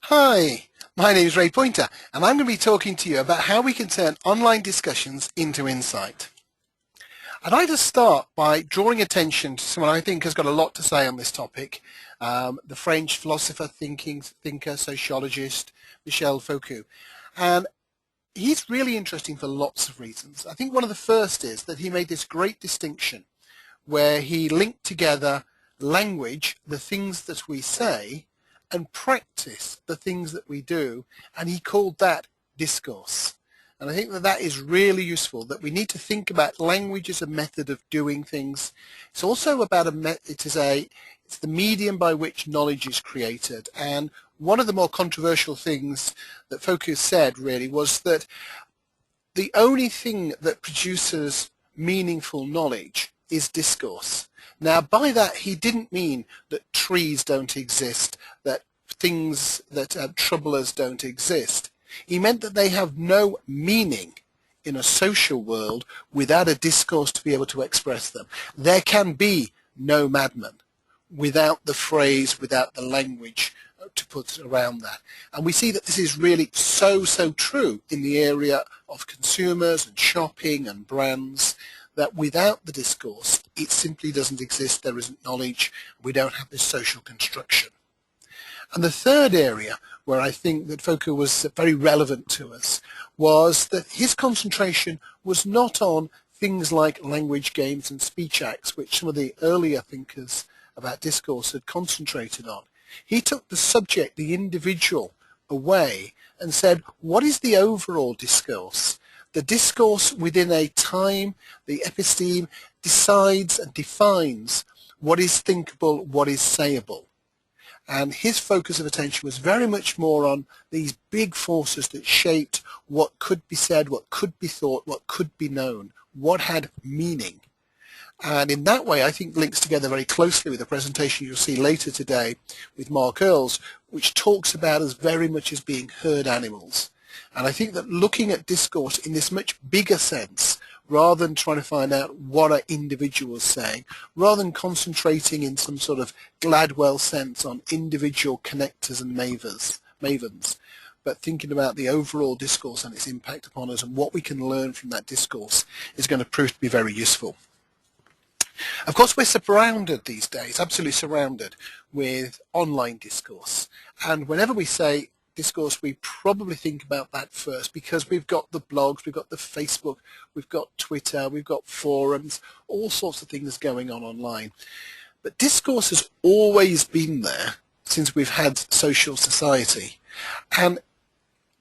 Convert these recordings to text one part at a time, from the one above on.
Hi, my name is Ray Poynter, and I'm going to be talking to you about how we can turn online discussions into insight. I'd like to start by drawing attention to someone I think has got a lot to say on this topic, the French philosopher, thinker, sociologist, Michel Foucault. And he's really interesting for lots of reasons. I think one of the first is that he made this great distinction where he linked together language, the things that we say, and practice, the things that we do, and he called that discourse. And I think that that is really useful, that we need to think about language as a method of doing things. It's also about it's the medium by which knowledge is created. And one of the more controversial things that Foucault said really was that the only thing that produces meaningful knowledge is discourse. Now, by that, he didn't mean that trees don't exist, that things that trouble us don't exist. He meant that they have no meaning in a social world without a discourse to be able to express them. There can be no madman without the phrase, without the language to put around that. And we see that this is really so true in the area of consumers and shopping and brands, that without the discourse, it simply doesn't exist. There isn't knowledge. We don't have this social construction. And the third area where I think that Foucault was very relevant to us was that his concentration was not on things like language games and speech acts, which some of the earlier thinkers about discourse had concentrated on. He took the subject, the individual, away and said, what is the overall discourse? The discourse within a time, the episteme, decides and defines what is thinkable, what is sayable. And his focus of attention was very much more on these big forces that shaped what could be said, what could be thought, what could be known, what had meaning. And in that way, I think links together very closely with the presentation you'll see later today with Mark Earls, which talks about us very much as being herd animals. And I think that looking at discourse in this much bigger sense, rather than trying to find out what are individuals saying, rather than concentrating in some sort of Gladwell sense on individual connectors and mavens, but thinking about the overall discourse and its impact upon us and what we can learn from that discourse is going to prove to be very useful. Of course, we're surrounded these days, absolutely surrounded, with online discourse. And whenever we say discourse, we probably think about that first because we've got the blogs, we've got the Facebook, we've got Twitter, we've got forums, all sorts of things going on online. But discourse has always been there since we've had social society. And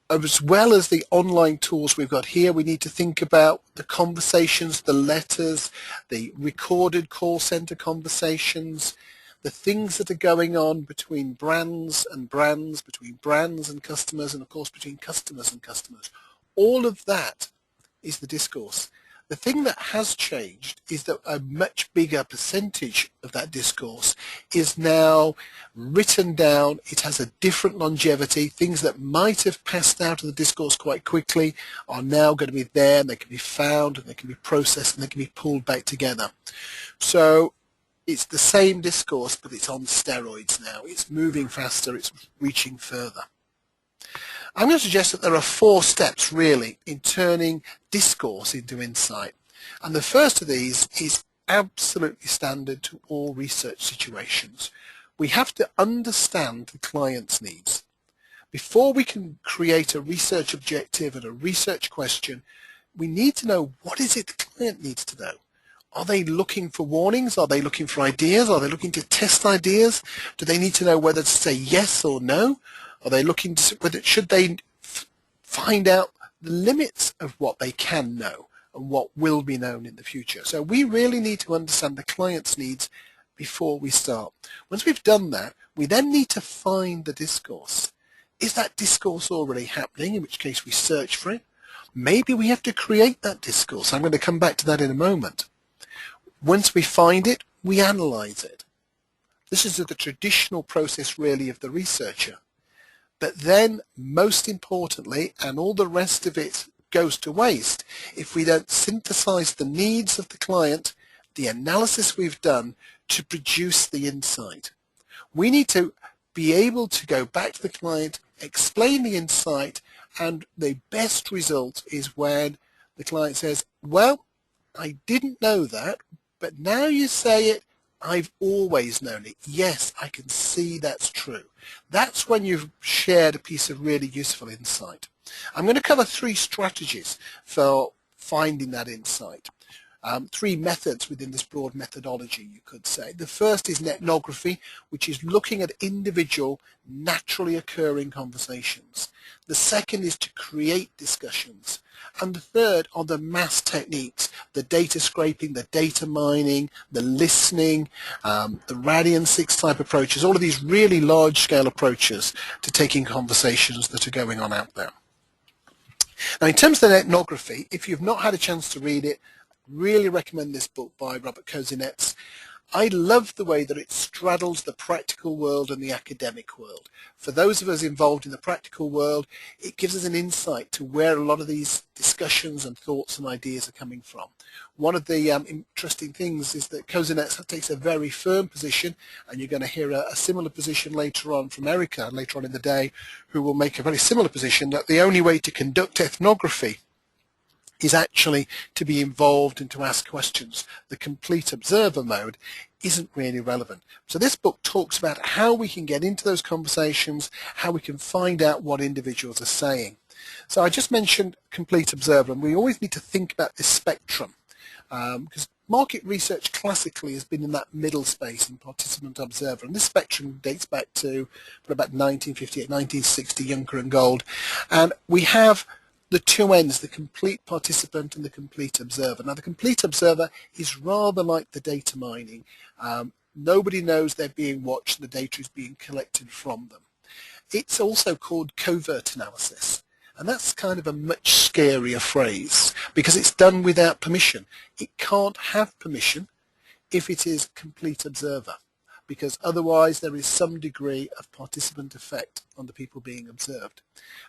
as well as the online tools we've got here, we need to think about the conversations, the letters, the recorded call center conversations, the things that are going on between brands and brands, between brands and customers, and of course between customers and customers. All of that is the discourse. The thing that has changed is that a much bigger percentage of that discourse is now written down. It has a different longevity. Things that might have passed out of the discourse quite quickly are now going to be there, and they can be found, and they can be processed, and they can be pulled back together. So it's the same discourse, but it's on steroids now. It's moving faster, it's reaching further. I'm going to suggest that there are 4 steps really in turning discourse into insight. And the first of these is absolutely standard to all research situations. We have to understand the client's needs. Before we can create a research objective and a research question, we need to know what is it the client needs to know. Are they looking for warnings? Are they looking for ideas? Are they looking to test ideas? Do they need to know whether to say yes or no? Are they looking to whether should they find out the limits of what they can know and what will be known in the future? So we really need to understand the client's needs before we start. Once we've done that, we then need to find the discourse. Is that discourse already happening, in which case we search for it? Maybe we have to create that discourse. I'm going to come back to that in a moment. Once we find it, we analyze it. This is the traditional process really of the researcher. But then, most importantly, and all the rest of it goes to waste if we don't synthesize the needs of the client, the analysis we've done, to produce the insight. We need to be able to go back to the client, explain the insight, and the best result is when the client says, well, I didn't know that, but now you say it, I've always known it. Yes, I can see that's true. That's when you've shared a piece of really useful insight. I'm going to cover 3 strategies for finding that insight. 3 methods within this broad methodology, you could say. The first is netnography, which is looking at individual, naturally occurring conversations. The second is to create discussions. And the third are the mass techniques, the data scraping, the data mining, the listening, the Radian 6 type approaches, all of these really large-scale approaches to taking conversations that are going on out there. Now, in terms of the ethnography, if you've not had a chance to read it, I really recommend this book by Robert Kozinets. I love the way that it straddles the practical world and the academic world. For those of us involved in the practical world, it gives us an insight to where a lot of these discussions and thoughts and ideas are coming from. One of the interesting things is that Kozinets takes a very firm position, and you're going to hear a similar position later on from Erica, later on in the day, who will make a very similar position, that the only way to conduct ethnography is actually to be involved and to ask questions. The complete observer mode isn't really relevant. So this book talks about how we can get into those conversations, how we can find out what individuals are saying. So I just mentioned complete observer, and we always need to think about this spectrum, because market research classically has been in that middle space in participant observer, and this spectrum dates back to about 1958, 1960, Juncker and Gold, and we have the 2 ends, the complete participant and the complete observer. Now, the complete observer is rather like the data mining. Nobody knows they're being watched, the data is being collected from them. It's also called covert analysis, and that's kind of a much scarier phrase because it's done without permission. It can't have permission if it is complete observer, because otherwise there is some degree of participant effect on the people being observed.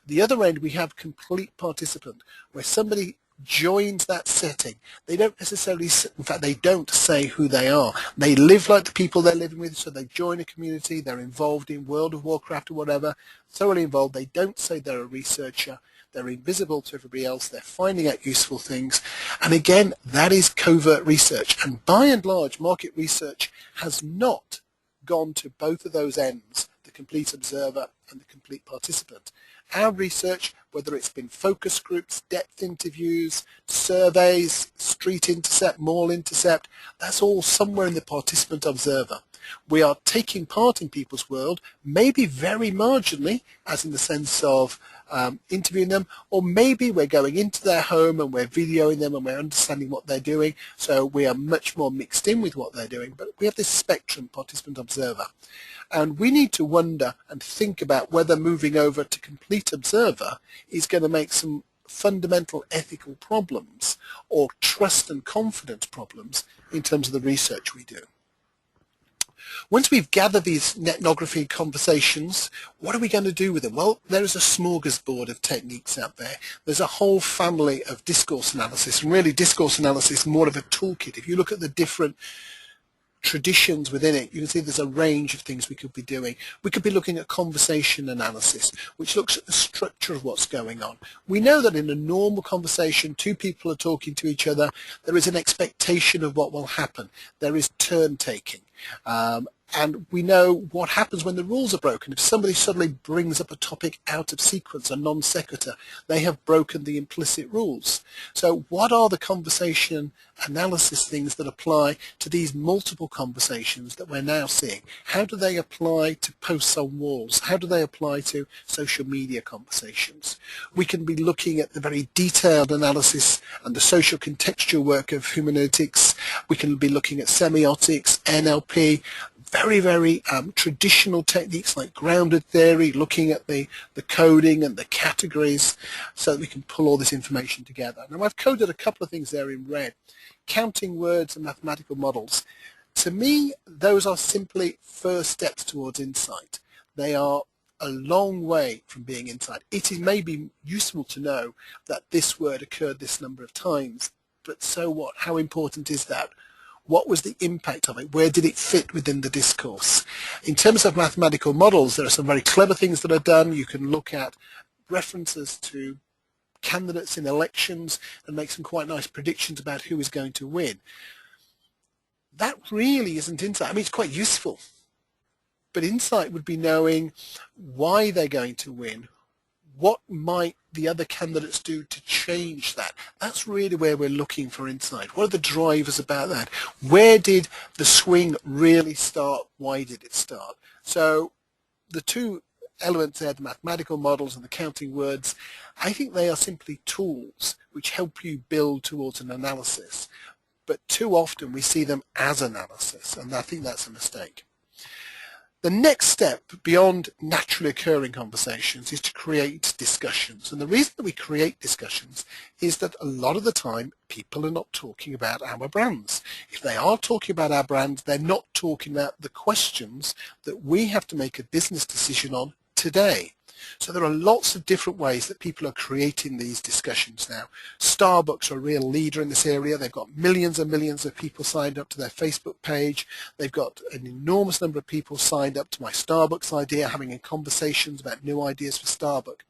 At the other end, we have complete participant, where somebody joins that setting. They don't necessarily, in fact, they don't say who they are. They live like the people they're living with, so they join a community, they're involved in World of Warcraft or whatever, thoroughly involved. They don't say they're a researcher. They're invisible to everybody else. They're finding out useful things. And again, that is covert research. And by and large, market research has not gone to both of those ends, the complete observer and the complete participant. Our research, whether it's been focus groups, depth interviews, surveys, street intercept, mall intercept, that's all somewhere in the participant observer. We are taking part in people's world, maybe very marginally, as in the sense of interviewing them, or maybe we're going into their home and we're videoing them and we're understanding what they're doing, so we are much more mixed in with what they're doing. But we have this spectrum, participant observer, and we need to wonder and think about whether moving over to complete observer is going to make some fundamental ethical problems or trust and confidence problems in terms of the research we do. Once we've gathered these netnography conversations, what are we going to do with them? Well, there is a smorgasbord of techniques out there. There's a whole family of discourse analysis, and really discourse analysis is more of a toolkit. If you look at the different traditions within it, you can see there's a range of things we could be doing. We could be looking at conversation analysis, which looks at the structure of what's going on. We know that in a normal conversation, 2 people are talking to each other, there is an expectation of what will happen. There is turn taking. And we know what happens when the rules are broken. If somebody suddenly brings up a topic out of sequence, a non sequitur, they have broken the implicit rules. So what are the conversation analysis things that apply to these multiple conversations that we're now seeing? How do they apply to posts on walls? How do they apply to social media conversations? We can be looking at the very detailed analysis and the social contextual work of hermeneutics. We can be looking at semiotics, NLP, very, very traditional techniques like grounded theory, looking at the coding and the categories so that we can pull all this information together. Now, I've coded a couple of things there in red. Counting words and mathematical models. To me, those are simply first steps towards insight. They are a long way from being insight. It is maybe useful to know that this word occurred this number of times, but so what? How important is that? What was the impact of it? Where did it fit within the discourse? In terms of mathematical models, there are some very clever things that are done. You can look at references to candidates in elections and make some quite nice predictions about who is going to win. That really isn't insight. I mean, it's quite useful, but insight would be knowing why they're going to win. What might the other candidates do to change that? That's really where we're looking for insight. What are the drivers about that? Where did the swing really start? Why did it start? So the two elements there, the mathematical models and the counting words, I think they are simply tools which help you build towards an analysis. But too often we see them as analysis, and I think that's a mistake. The next step beyond naturally occurring conversations is to create discussions. And the reason that we create discussions is that a lot of the time people are not talking about our brands. If they are talking about our brands, they're not talking about the questions that we have to make a business decision on today. So there are lots of different ways that people are creating these discussions now. Starbucks are a real leader in this area. They've got millions and millions of people signed up to their Facebook page. They've got an enormous number of people signed up to my Starbucks idea, having conversations about new ideas for Starbucks.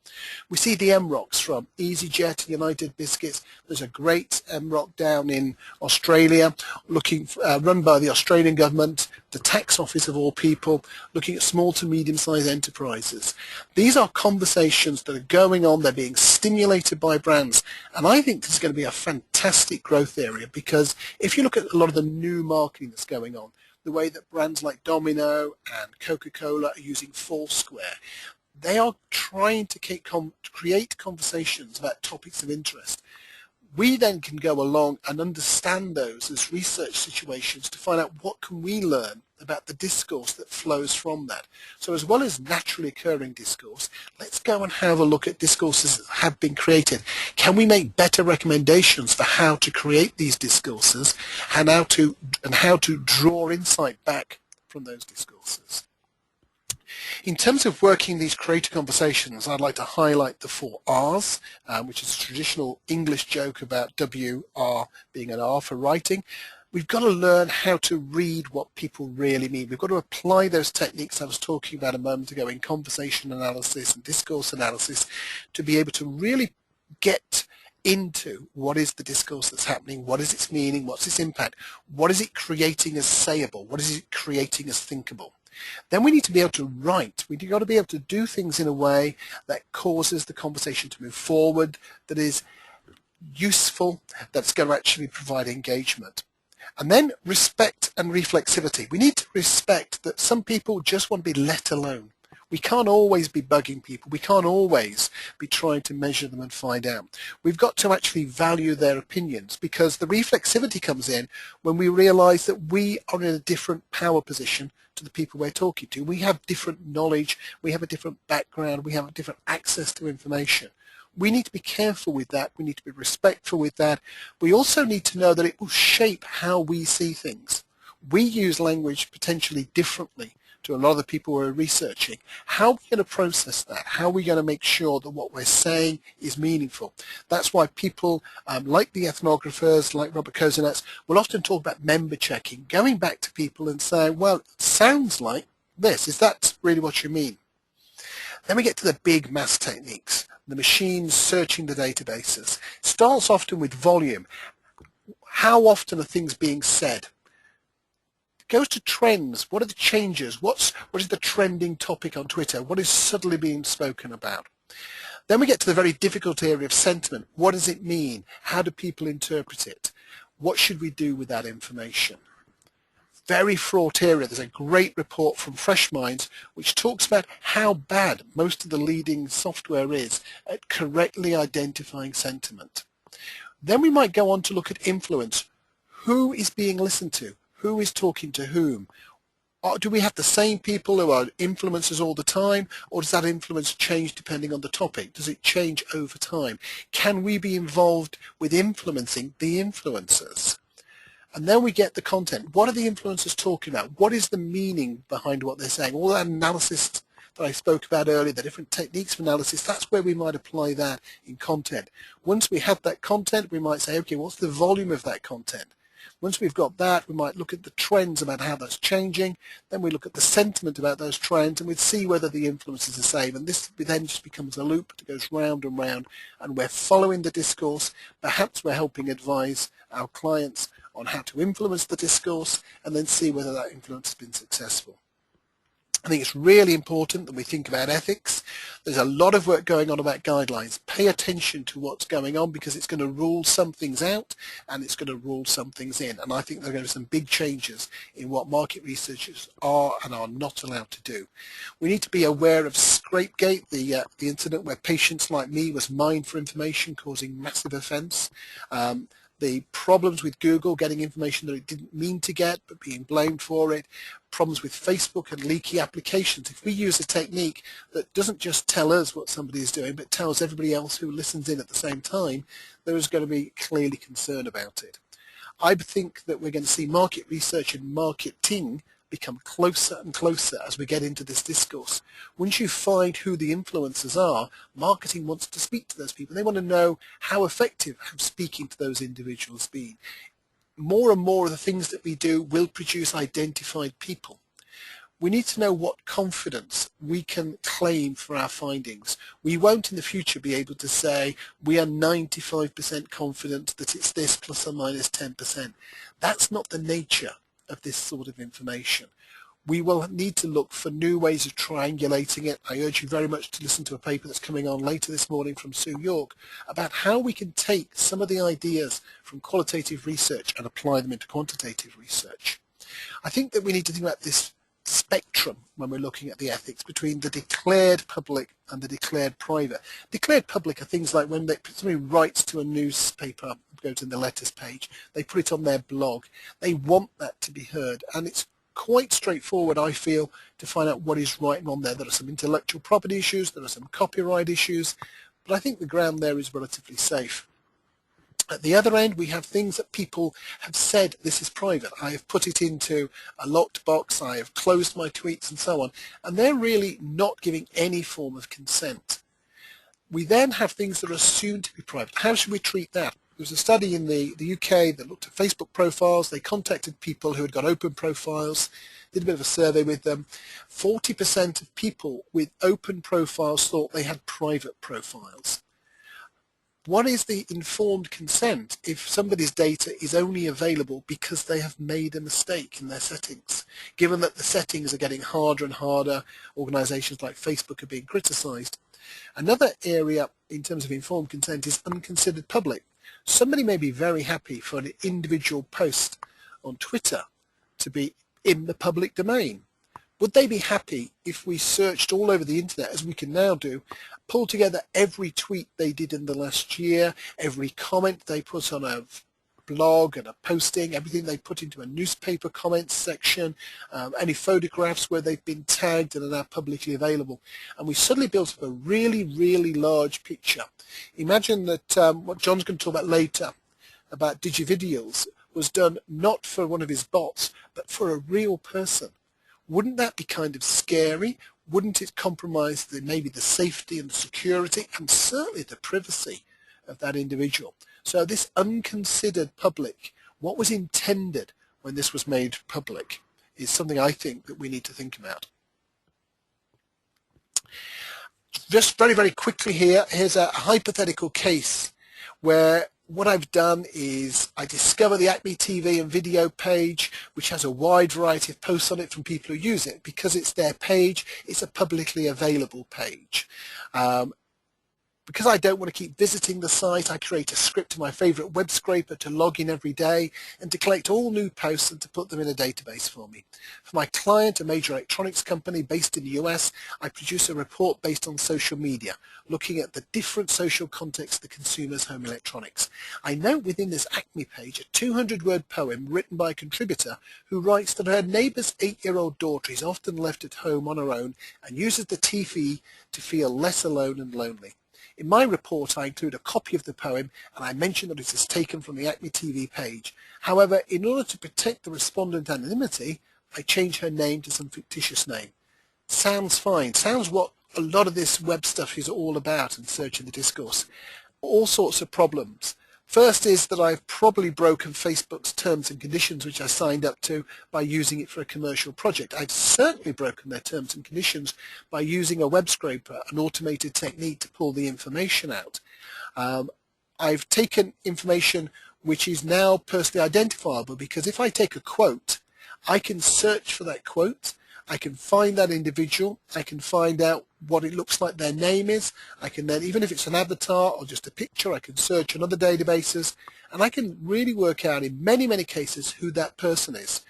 We see the MROCs from EasyJet, United Biscuits. There's a great MROC down in Australia, run by the Australian government, the tax office of all people, looking at small to medium-sized enterprises. These are conversations that are going on, they're being stimulated by brands, and I think this is going to be a fantastic growth area, because if you look at a lot of the new marketing that's going on, the way that brands like Domino and Coca-Cola are using Foursquare, they are trying to create conversations about topics of interest. We then can go along and understand those as research situations to find out what can we learn about the discourse that flows from that. So as well as naturally occurring discourse, let's go and have a look at discourses that have been created. Can we make better recommendations for how to create these discourses and how to draw insight back from those discourses? In terms of working these creative conversations, I'd like to highlight the 4 R's, which is a traditional English joke about WR being an R for writing. We've got to learn how to read what people really mean. We've got to apply those techniques I was talking about a moment ago in conversation analysis and discourse analysis to be able to really get into what is the discourse that's happening, what is its meaning, what's its impact, what is it creating as sayable, what is it creating as thinkable. Then we need to be able to write. We've got to be able to do things in a way that causes the conversation to move forward, that is useful, that's going to actually provide engagement. And then respect and reflexivity. We need to respect that some people just want to be let alone. We can't always be bugging people. We can't always be trying to measure them and find out. We've got to actually value their opinions, because the reflexivity comes in when we realize that we are in a different power position to the people we're talking to. We have different knowledge, we have a different background, we have a different access to information. We need to be careful with that. We need to be respectful with that. We also need to know that it will shape how we see things. We use language potentially differently to a lot of the people we're researching. How are we going to process that? How are we going to make sure that what we're saying is meaningful? That's why people like the ethnographers, like Robert Kozinets, will often talk about member checking, going back to people and saying, well, it sounds like this. Is that really what you mean? Then we get to the big mass techniques, the machines searching the databases. It starts often with volume. How often are things being said? Goes to trends. What are the changes? What is the trending topic on Twitter? What is suddenly being spoken about? Then we get to the very difficult area of sentiment. What does it mean? How do people interpret it? What should we do with that information? Very fraught area. There's a great report from Fresh Minds which talks about how bad most of the leading software is at correctly identifying sentiment. Then we might go on to look at influence. Who is being listened to? Who is talking to whom? Do we have the same people who are influencers all the time, or does that influence change depending on the topic? Does it change over time? Can we be involved with influencing the influencers? And then we get the content. What are the influencers talking about? What is the meaning behind what they're saying? All that analysis that I spoke about earlier, the different techniques of analysis, that's where we might apply that in content. Once we have that content, we might say, okay, what's the volume of that content? Once we've got that, we might look at the trends about how that's changing. Then we look at the sentiment about those trends, and we'd see whether the influence is the same. And this then just becomes a loop that goes round and round, and we're following the discourse. Perhaps we're helping advise our clients on how to influence the discourse, and then see whether that influence has been successful. I think it's really important that we think about ethics. There's a lot of work going on about guidelines. Pay attention to what's going on, because it's going to rule some things out and it's going to rule some things in. And I think there are going to be some big changes in what market researchers are and are not allowed to do. We need to be aware of Scrapegate, the incident where patients like me was mined for information, causing massive offence. The problems with Google getting information that it didn't mean to get but being blamed for it, problems with Facebook and leaky applications. If we use a technique that doesn't just tell us what somebody is doing but tells everybody else who listens in at the same time, there is going to be clearly concern about it. I think that we're going to see market research and marketing become closer and closer as we get into this discourse. Once you find who the influencers are, marketing wants to speak to those people. They want to know how effective have speaking to those individuals been. More and more of the things that we do will produce identified people. We need to know what confidence we can claim for our findings. We won't in the future be able to say we are 95% confident that it's this plus or minus 10%. That's not the nature of this sort of information. We will need to look for new ways of triangulating it. I urge you very much to listen to a paper that's coming on later this morning from Sue York about how we can take some of the ideas from qualitative research and apply them into quantitative research. I think that we need to think about this spectrum when we're looking at the ethics between the declared public and the declared private. Declared public are things like when somebody writes to a newspaper, goes in the letters page, they put it on their blog. They want that to be heard, and it's quite straightforward, I feel, to find out what is right and wrong there. There are some intellectual property issues, there are some copyright issues, but I think the ground there is relatively safe. At the other end, we have things that people have said, this is private. I have put it into a locked box, I have closed my tweets and so on, and they're really not giving any form of consent. We then have things that are assumed to be private. How should we treat that? There was a study in the UK that looked at Facebook profiles. They contacted people who had got open profiles, did a bit of a survey with them. 40% of people with open profiles thought they had private profiles. What is the informed consent if somebody's data is only available because they have made a mistake in their settings? Given that the settings are getting harder and harder, organisations like Facebook are being criticised. Another area in terms of informed consent is unconsidered public. Somebody may be very happy for an individual post on Twitter to be in the public domain. Would they be happy if we searched all over the internet, as we can now do, pull together every tweet they did in the last year, every comment they put on a blog and a posting, everything they put into a newspaper comments section, any photographs where they've been tagged and are now publicly available. And we suddenly built up a really, really large picture. Imagine that what John's going to talk about later, about digivideos, was done not for one of his bots, but for a real person. Wouldn't that be kind of scary? Wouldn't it compromise maybe the safety and the security and certainly the privacy of that individual? So this unconsidered public, what was intended when this was made public, is something I think that we need to think about. Just very, very quickly here, here's a hypothetical case where what I've done is I discover the Acme TV and video page, which has a wide variety of posts on it from people who use it. Because it's their page, it's a publicly available page. Because I don't want to keep visiting the site, I create a script to my favorite web scraper to log in every day and to collect all new posts and to put them in a database for me. For my client, a major electronics company based in the US, I produce a report based on social media, looking at the different social contexts of the consumer's home electronics. I note within this Acme page a 200-word poem written by a contributor who writes that her neighbour's 8-year-old daughter is often left at home on her own and uses the TV to feel less alone and lonely. In my report, I include a copy of the poem and I mention that it is taken from the Acme TV page. However, in order to protect the respondent anonymity, I change her name to some fictitious name. Sounds fine. Sounds what a lot of this web stuff is all about and searching the discourse. All sorts of problems. First is that I've probably broken Facebook's terms and conditions, which I signed up to, by using it for a commercial project. I've certainly broken their terms and conditions by using a web scraper, an automated technique to pull the information out. I've taken information which is now personally identifiable, because if I take a quote, I can search for that quote, I can find that individual, I can find out what it looks like their name is, I can then, even if it's an avatar or just a picture, I can search on other databases, and I can really work out in many, many cases who that person is.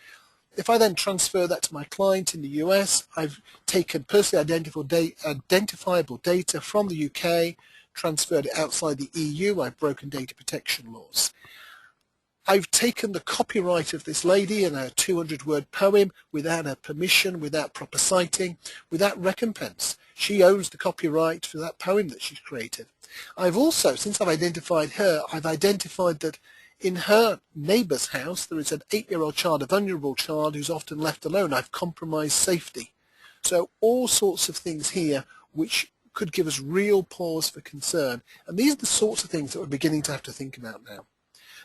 If I then transfer that to my client in the US, I've taken personally identifiable data from the UK, transferred it outside the EU, I've broken data protection laws. I've taken the copyright of this lady in a 200-word poem without her permission, without proper citing, without recompense. She owns the copyright for that poem that she's created. I've also, since I've identified her, I've identified that in her neighbour's house there is an 8-year-old child, a vulnerable child who's often left alone. I've compromised safety. So all sorts of things here which could give us real pause for concern. And these are the sorts of things that we're beginning to have to think about now.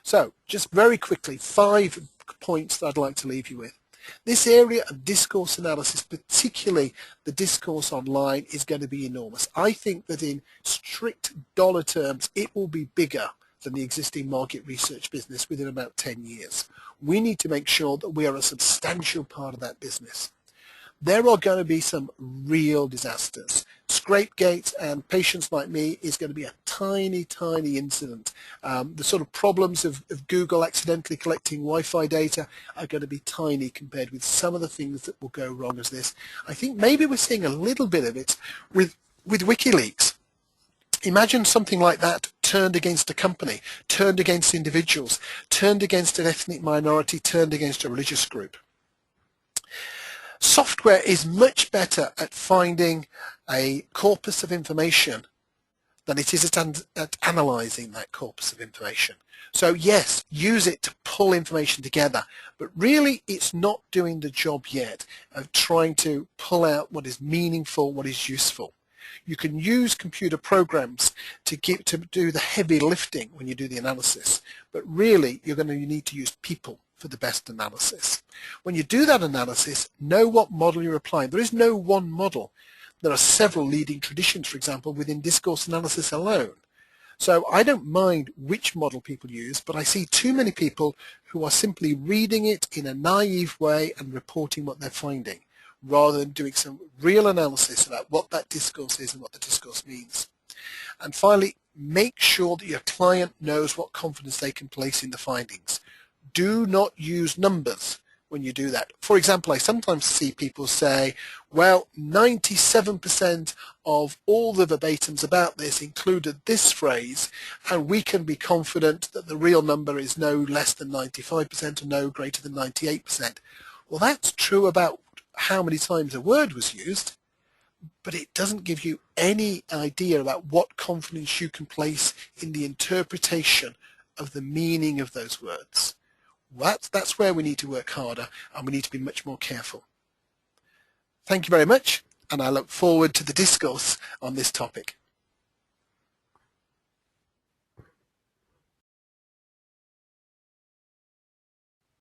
So, just very quickly, 5 points that I'd like to leave you with. This area of discourse analysis, particularly the discourse online, is going to be enormous. I think that in strict dollar terms, it will be bigger than the existing market research business within about 10 years. We need to make sure that we are a substantial part of that business. There are going to be some real disasters. Scrapegate and Patients Like Me is going to be a tiny, tiny incident. The sort of problems of Google accidentally collecting Wi-Fi data are going to be tiny compared with some of the things that will go wrong as this. I think maybe we're seeing a little bit of it with WikiLeaks. Imagine something like that turned against a company, turned against individuals, turned against an ethnic minority, turned against a religious group. Software is much better at finding a corpus of information than it is at analyzing that corpus of information. So yes, use it to pull information together, but really it's not doing the job yet of trying to pull out what is meaningful, what is useful. You can use computer programs to do the heavy lifting when you do the analysis, but really you're going to need to use people for the best analysis. When you do that analysis, know what model you're applying. There is no one model. There are several leading traditions, for example, within discourse analysis alone. So I don't mind which model people use, but I see too many people who are simply reading it in a naive way and reporting what they're finding, rather than doing some real analysis about what that discourse is and what the discourse means. And finally, make sure that your client knows what confidence they can place in the findings. Do not use numbers when you do that. For example, I sometimes see people say, well, 97% of all the verbatims about this included this phrase, and we can be confident that the real number is no less than 95% or no greater than 98%. Well, that's true about how many times a word was used, but it doesn't give you any idea about what confidence you can place in the interpretation of the meaning of those words. That's where we need to work harder, and we need to be much more careful. Thank you very much, and I look forward to the discourse on this topic.